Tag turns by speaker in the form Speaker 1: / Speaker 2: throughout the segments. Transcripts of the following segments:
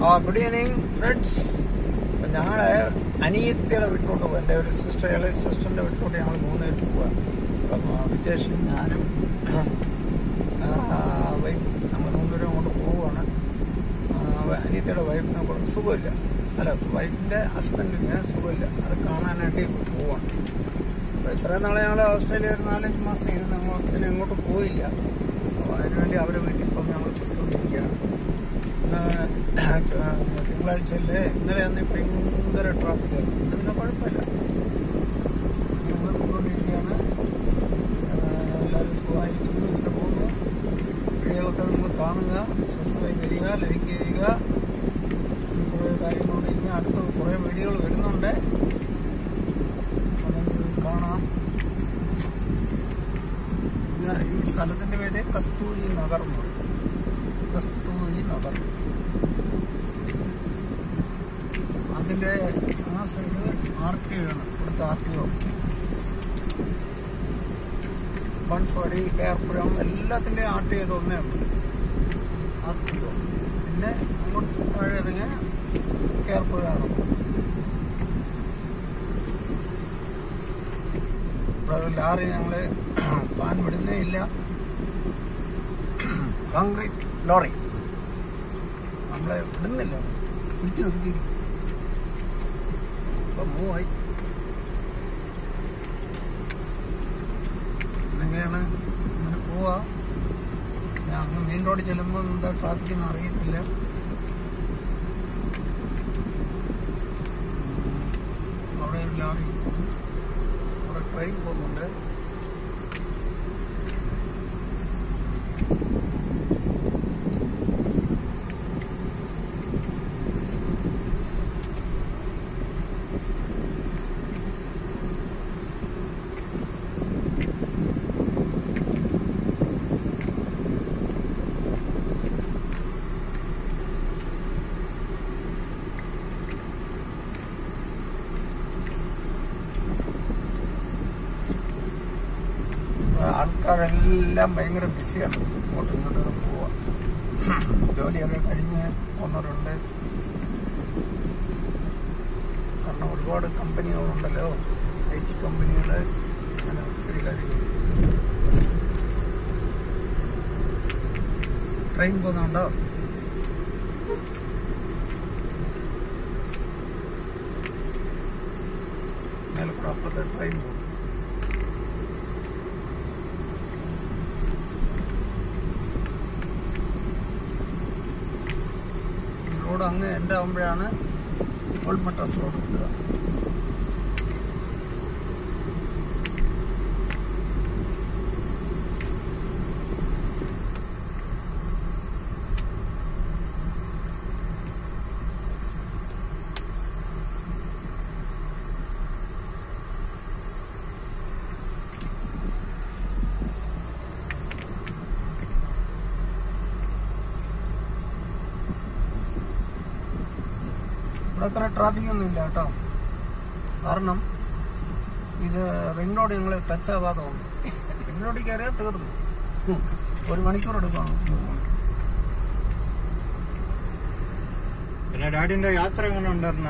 Speaker 1: Good evening friends. അപ്പം ഞങ്ങളുടെ അനിയത്തിയുടെ വീട്ടിലോട്ട് പോകും. എൻ്റെ ഒരു സിസ്റ്റർ, ഇളയ സിസ്റ്ററിൻ്റെ വീട്ടിലോട്ട് ഞങ്ങൾ 3 പേര് പോവുക. അപ്പം വിജേഷും ഞാനും വൈഫ്, നമ്മൾ 3 പേരും അങ്ങോട്ട് പോവുകയാണ്. അനിയത്തിയുടെ വൈഫിനെ കുറച്ച് സുഖമില്ല, വൈഫിൻ്റെ ഹസ്ബൻഡിന് സുഖമില്ല. അത് കാണാനായിട്ട് പോവുകയാണ്. അപ്പോൾ ഇത്രയും നാളെ ഞങ്ങൾ ഓസ്ട്രേലിയ ഒരു 4-5 മാസം ഇരുന്ന് പിന്നെ എങ്ങോട്ട് പോയില്ല. അപ്പോൾ അതിനുവേണ്ടി അവരെ വീട്ടിൽ ഇപ്പം ഞങ്ങൾ പോയിക്കൊണ്ടിരിക്കുകയാണ്. തിങ്കളാഴ്ചയല്ലേ, ഇന്നലെ അന്ന് ഭയങ്കര ട്രാഫിക്കായിരുന്നു. ഇന്ന് പിന്നെ കുഴപ്പമില്ല, ഞങ്ങൾ പോയിക്കൊണ്ടിരിക്കുകയാണ്. എല്ലാവരും സുഖമായിരിക്കുന്നു, ഇങ്ങനെ പോകുന്നു. വീഡിയോകളൊക്കെ നിങ്ങൾ കാണുക, സബ്സ്ക്രൈബ് ചെയ്യുക, ലൈക്ക് ചെയ്യുക. കുറേ കാര്യങ്ങളുണ്ട്. ഇനി അടുത്ത കുറേ വീഡിയോകൾ വരുന്നുണ്ട്, അത് കാണാം. ഈ സ്ഥലത്തിൻ്റെ പേര് കസ്തൂരി നഗർ എന്ന് പറയും. കസ്തൂരി നഗർ. അതിൻ്റെ ആ സൈഡ് RTO ആണ്, ഇവിടുത്തെ RTO. ബൺസ്വാടി, കേർപുരം എല്ലാത്തിൻ്റെ RTO ഒന്നേ ഉണ്ട്, RTO. പിന്നെ അങ്ങോട്ട് താഴെ ഇറങ്ങിയ കേർപുരമാണ്. ഇവിടെ ലാറി ഞങ്ങൾ പാൻ വിടുന്നേ ഇല്ല. കോൺക്രീറ്റ് ലോറി നമ്മളെ വിടുന്നില്ല, പിടിച്ചു നിർത്തിയിരിക്കും. ഇപ്പം മൂവായി. എങ്ങനെയാണ് അങ്ങനെ പോവാ. ഞാൻ മെയിൻ റോഡിൽ ചെല്ലുമ്പോൾ എന്താ ട്രാഫിക്കൊന്നും അറിയത്തില്ല. അവിടെ ഒരു ലോറി, അവിടെ ട്രെയിൻ പോകുന്നുണ്ട്. ആൾക്കാരെല്ലാം ഭയങ്കര ബിസിയാണ്, ഇങ്ങോട്ടും ഇങ്ങോട്ടും പോവാ. ജോലിയൊക്കെ കഴിഞ്ഞ് പോകുന്നവരുണ്ട്. കാരണം ഒരുപാട് കമ്പനികളുണ്ടല്ലോ, IT കമ്പനികൾ, അങ്ങനെ ഒത്തിരി കാര്യങ്ങൾ. ട്രെയിൻ പോകുന്നുണ്ടോ? മേലക്കൂടെ അപ്പുറത്തെ ട്രെയിൻ പോകും. റോഡ് അങ്ങ് എൻ്റെ ആകുമ്പോഴാണ് ഓൾഡ് മദ്രാസ് റോഡ് കിട്ടുക. ഇവിടെ അത്ര ട്രാഫിക്കൊന്നും ഇല്ല കേട്ടോ. കാരണം ഇത് റിംഗ് റോഡ് ഞങ്ങൾ ടച്ച് ആവാതെ ഉണ്ട്. റിംഗ് റോഡിൽ കയറിയാൽ തീർന്നു, 1 മണിക്കൂർ എടുക്കണം.
Speaker 2: പിന്നെ ഡാഡിന്റെ യാത്ര എങ്ങനെ ഉണ്ടായിരുന്നു?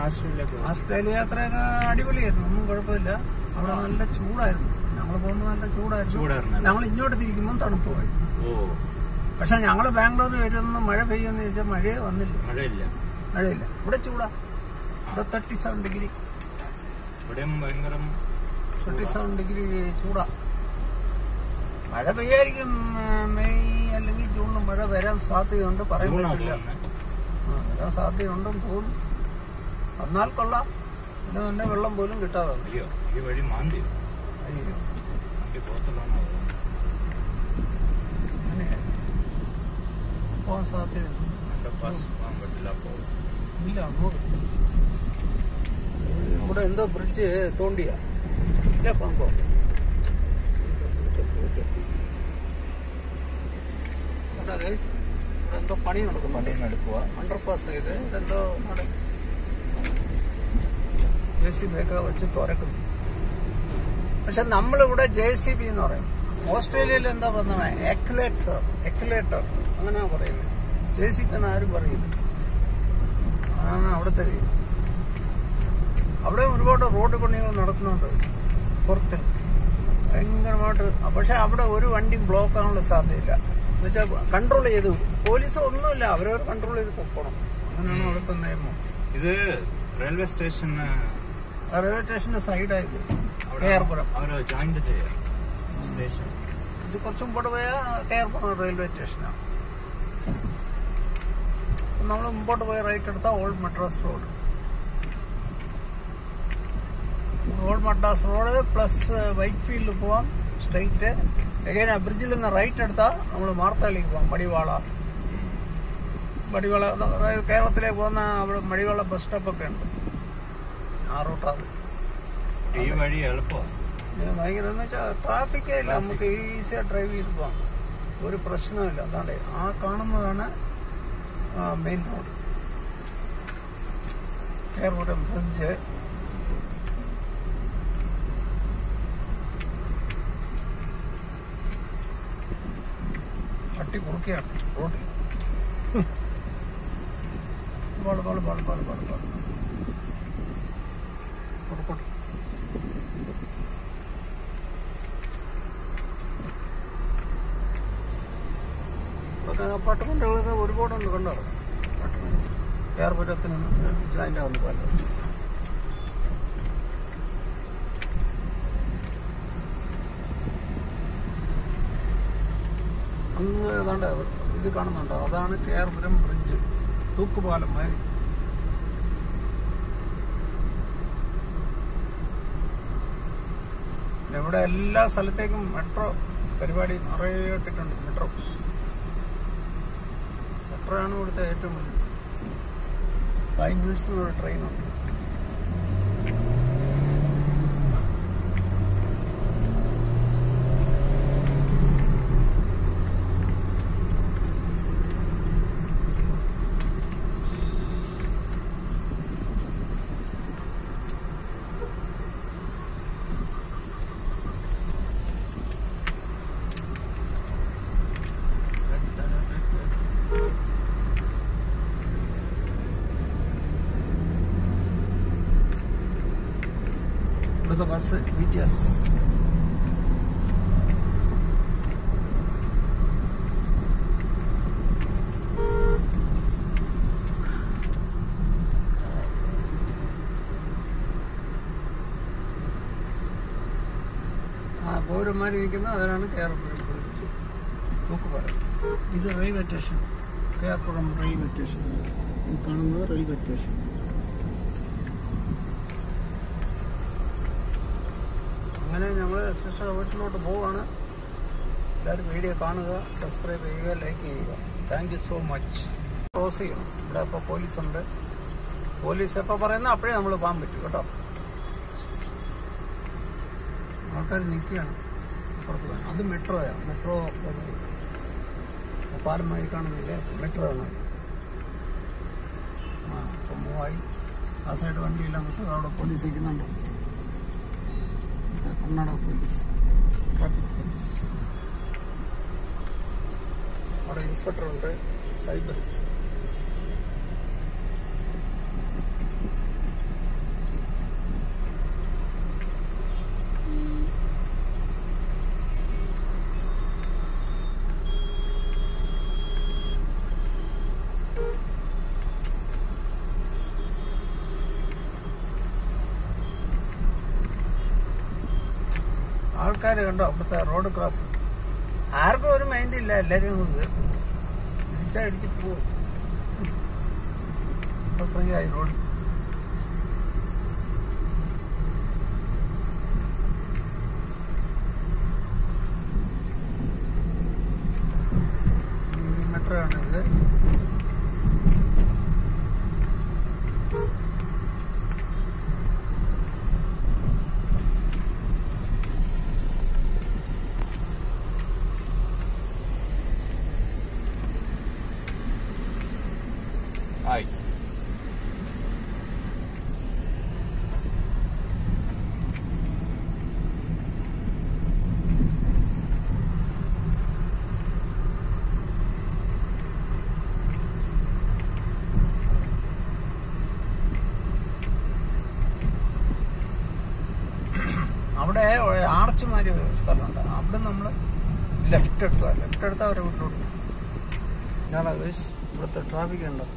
Speaker 1: ഓസ്ട്രേലിയ യാത്രയൊക്കെ അടിപൊളിയായിരുന്നു, ഒന്നും കുഴപ്പമില്ല. അവിടെ നല്ല ചൂടായിരുന്നു, ഞങ്ങൾ പോകുമ്പോൾ നല്ല ചൂടായിരുന്നു. ഞങ്ങൾ ഇങ്ങോട്ട് തിരിക്കുമ്പോൾ തണുപ്പ് പോയി. പക്ഷെ ഞങ്ങൾ ബാംഗ്ലൂർ വരുന്ന മഴ പെയ്യുമെന്ന് ചോദിച്ചാൽ മഴയെ വന്നില്ല, മഴയില്ല. ഇവിടെ ചൂടാ, ഇവിടെ 37 ഡിഗ്രി, 37 ഡിഗ്രി ചൂടാ. മഴ പെയ്യായിരിക്കും, മെയ് അല്ലെങ്കിൽ ജൂണിൽ മഴ വരാൻ സാധ്യതയുണ്ട്, പറയാൻ പറ്റില്ല. വരാൻ സാധ്യതയുണ്ടെന്ന് തോന്നുന്നു. വന്നാൽ കൊള്ളാം. പിന്നെ തന്നെ വെള്ളം പോലും കിട്ടാതെ പോകാൻ സാധ്യതയുണ്ട്. ഇല്ല, അങ്ങോട്ട് ഇവിടെ എന്തോ ബ്രിഡ്ജ് തോണ്ടിയാ പാമ്പോ എന്തോ പണി നടക്കും, നടക്കുക. അണ്ടർപാസ് ചെയ്ത് ഇതെന്തോ JCB ഒക്കെ വെച്ച് തുറക്കുന്നു. പക്ഷെ നമ്മളിവിടെ JCB എന്ന് പറയും. ഓസ്ട്രേലിയയിൽ എന്താ പറയുന്നത്? എക്ലേറ്റർ അങ്ങനെയാ പറയുന്നത്. JCB എന്ന് ആരും പറയില്ല. അതാണ് അവിടുത്തെ രീതി. അവിടെ ഒരുപാട് റോഡ് പണികൾ നടക്കുന്നുണ്ട് പുറത്ത് ഭയങ്കരമായിട്ട്. പക്ഷെ അവിടെ ഒരു വണ്ടിയും ബ്ലോക്ക് ആകാനുള്ള സാധ്യതയില്ല. എന്നുവെച്ചാൽ കൺട്രോൾ ചെയ്ത് പോലീസ് ഒന്നുമില്ല, അവരവർ കൺട്രോൾ ചെയ്ത് പൊക്കണം. അങ്ങനെയാണ് അവിടുത്തെ നിയമം.
Speaker 2: ഇത് റെയിൽവേ സ്റ്റേഷന്റെ
Speaker 1: സൈഡായത് കെയർപുരം.
Speaker 2: ജോയിന്റ് ചെയ്യാം സ്റ്റേഷൻ.
Speaker 1: ഇത് കുറച്ചും മുമ്പോട്ട് പോയാൽ കെയർപുരം റെയിൽവേ സ്റ്റേഷനാണ്. നമ്മൾ മുമ്പോട്ട് പോയി റൈറ്റ് എടുത്താൽ old Madras road. Old Madras road plus white field പോവാം സ്ട്രെയിറ്റ്. എഗൈൻ ആ ബ്രിഡ്ജിൽ നിന്ന് റൈറ്റ് എടുത്താൽ നമ്മൾ മാർത്താളിക്ക് പോവാം. മടിവാള കേരളത്തിലേക്ക് പോകുന്ന അവിടെ മടിവാള ബസ് സ്റ്റോപ്പൊക്കെ ഉണ്ട്. ആ റൂട്ടാണ്.
Speaker 2: ഈ വഴി എളുപ്പമാണ്.
Speaker 1: ഭയങ്കര എന്ന് വെച്ചാൽ ട്രാഫിക്കേ ഇല്ല, നമുക്ക് ഈസിയായി ഡ്രൈവ് ചെയ്ത് പോകാം, ഒരു പ്രശ്നമില്ല. അതാണ്ട് ആ കാണുന്നതാണ് മെയിൻ റോഡ്. Airport bridge. പട്ടി കുറുക്കിയാണ് റോഡിൽ. അപ്പാർട്ട്മെന്റുകളൊക്കെ ഒരുപാടുണ്ട്. കണ്ടോ എയർപോർട്ടത്തിന് ജോയിന്റ് ആവുന്ന പോലെ. അങ്ങ് ഏതാണ്ട് ഇത് കാണുന്നുണ്ടോ? അതാണ് കെയർപുരം ബ്രിഡ്ജ്, തൂക്കുപാലം മാതിരി. ഇവിടെ എല്ലാ സ്ഥലത്തേക്കും മെട്രോ പരിപാടി നിറയെ ഇട്ടിട്ടുണ്ട്. മെട്രോയാണ് ഇവിടുത്തെ ഏറ്റവും വലിയ. 5 മിനിറ്റ്സിനൊരു ട്രെയിനുണ്ട്. ഇവിടുത്തെ ബസ് BTS. പൗരന്മാർ ഇരിക്കുന്ന അതിനാണ് കെയർപുരം ബ്രിഡ്ജ്, തൂക്കുപാലം. ഇത് റെയിൽവേ സ്റ്റേഷൻ, കെയർപുരം റെയിൽവേ സ്റ്റേഷൻ. ഈ കാണുന്നത് റെയിൽവേ സ്റ്റേഷൻ. അങ്ങനെ ഞങ്ങൾ സിസ്റ്റർ വീട്ടിലോട്ട് പോവുകയാണ്. എല്ലാവരും വീഡിയോ കാണുക, സബ്സ്ക്രൈബ് ചെയ്യുക, ലൈക്ക് ചെയ്യുക. Thank you so much. Cross ചെയ്യണം. ഇവിടെ ഇപ്പോൾ പോലീസുണ്ട്. പോലീസ് എപ്പോൾ പറയുന്ന അപ്പോഴേ നമ്മൾ പോകാൻ പറ്റും കേട്ടോ. ആൾക്കാർ നിൽക്കുകയാണ് അപ്പുറത്ത് പോകാൻ. അത് മെട്രോയാണ്. മെട്രോ പാലമായി കാണുന്നില്ലേ, മെട്രോ ആണ്. ഇപ്പം മൂവായി. ആ സൈഡ് വണ്ടിയെല്ലാം വിട്ടു. അവിടെ പോലീസ് നിൽക്കുന്നുണ്ട്. Karnataka police, traffic police. അവിടെ ഇൻസ്പെക്ടറുണ്ട്, സൈബർ. ആൾക്കാർ കണ്ടോ അവിടുത്തെ റോഡ് ക്രോസ്. ആർക്കും ഒരു മൈൻഡ് ഇല്ല, എല്ലാവരും ഇടിച്ചാൽ ഇടിച്ചിട്ട് പോകും. ഇപ്പൊ ഫ്രീ ആയി റോഡ്. ഈ മെട്രോ ആണ് ഇത്.
Speaker 2: Hi.
Speaker 1: ബീച്ച് മാതിരി ഒരു സ്ഥലമുണ്ട്. അവിടെ നമ്മൾ ലെഫ്റ്റ് എടുത്താൽ അവരെ വീട്ടിലോട്ട്. ഇതാണ് ഗൈസ് ഇവിടുത്തെ ട്രാഫിക് ഉണ്ടോ.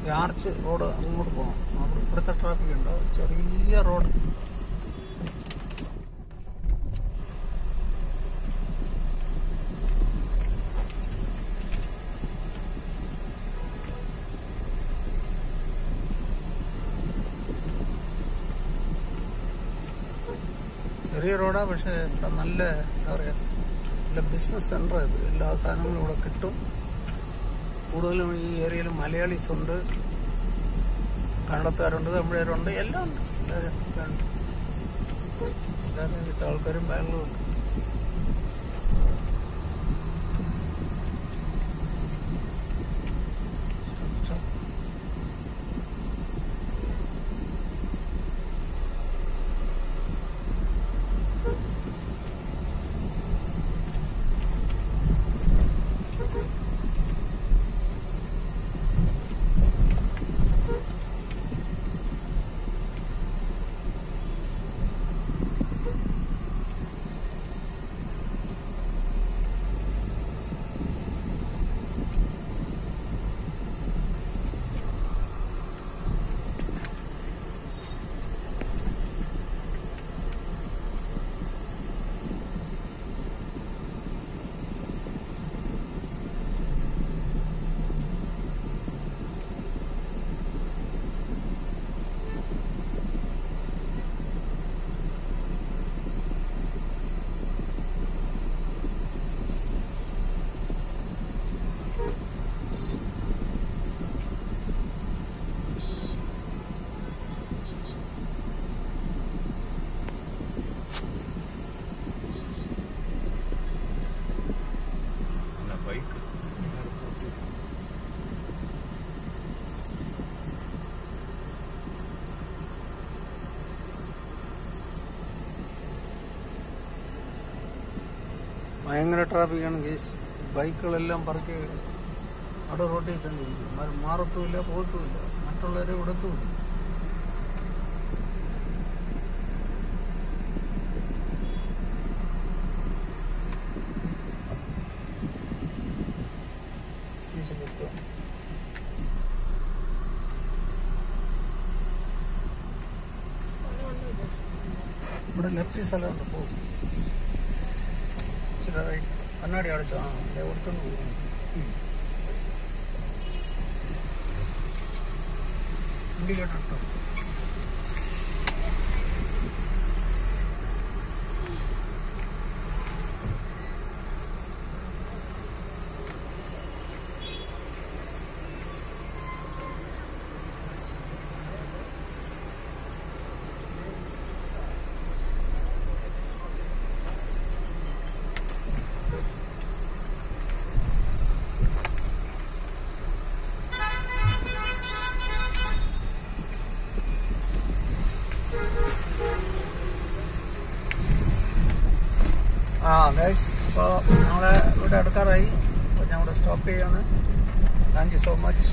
Speaker 1: ഈ ആർച്ച് റോഡ് അങ്ങോട്ട് പോകണം. അവിടെ ഇവിടുത്തെ ട്രാഫിക് ഉണ്ടോ, ചെറിയ റോഡ്. ചെറിയ റോഡാണ്, പക്ഷേ നല്ല എന്താ പറയുക, നല്ല ബിസിനസ് സെൻ്റർ. ഇത് എല്ലാ സാധനങ്ങളും ഇവിടെ കിട്ടും. കൂടുതലും ഈ ഏരിയയിൽ മലയാളീസ് ഉണ്ട്, കന്നഡക്കാരുണ്ട്, തമിഴരുണ്ട്, എല്ലാം ഉണ്ട്. എല്ലാവരും ഇവിടുത്തെ ആൾക്കാരും ബാംഗ്ലൂരുണ്ട്. ഭയങ്കര ട്രാഫിക്കാണ് കേസ്. ബൈക്കുകളെല്ലാം പറക്കി അവിടെ റോട്ടിട്ടുണ്ടിരിക്കും. മാറത്തുമില്ല, പോകത്തുമില്ല, മറ്റുള്ളവരെ വിടത്തുമില്ല. ഇവിടെ ലെഫ്റ്റ് സ്ഥലമുണ്ട്, പോകും. കണ്ണാടി അടച്ചോ, എവിടത്തുനിന്ന് പോകുന്നു. ഇൻഡിക്കേറ്റർ ഇട്ടോ. ഗൈസ്, ഇപ്പോൾ ഞങ്ങളെ ഇവിടെ എടുക്കാറായി. അപ്പോൾ ഞാൻ ഇവിടെ സ്റ്റോപ്പ് ചെയ്യാണ്. Thank you so much.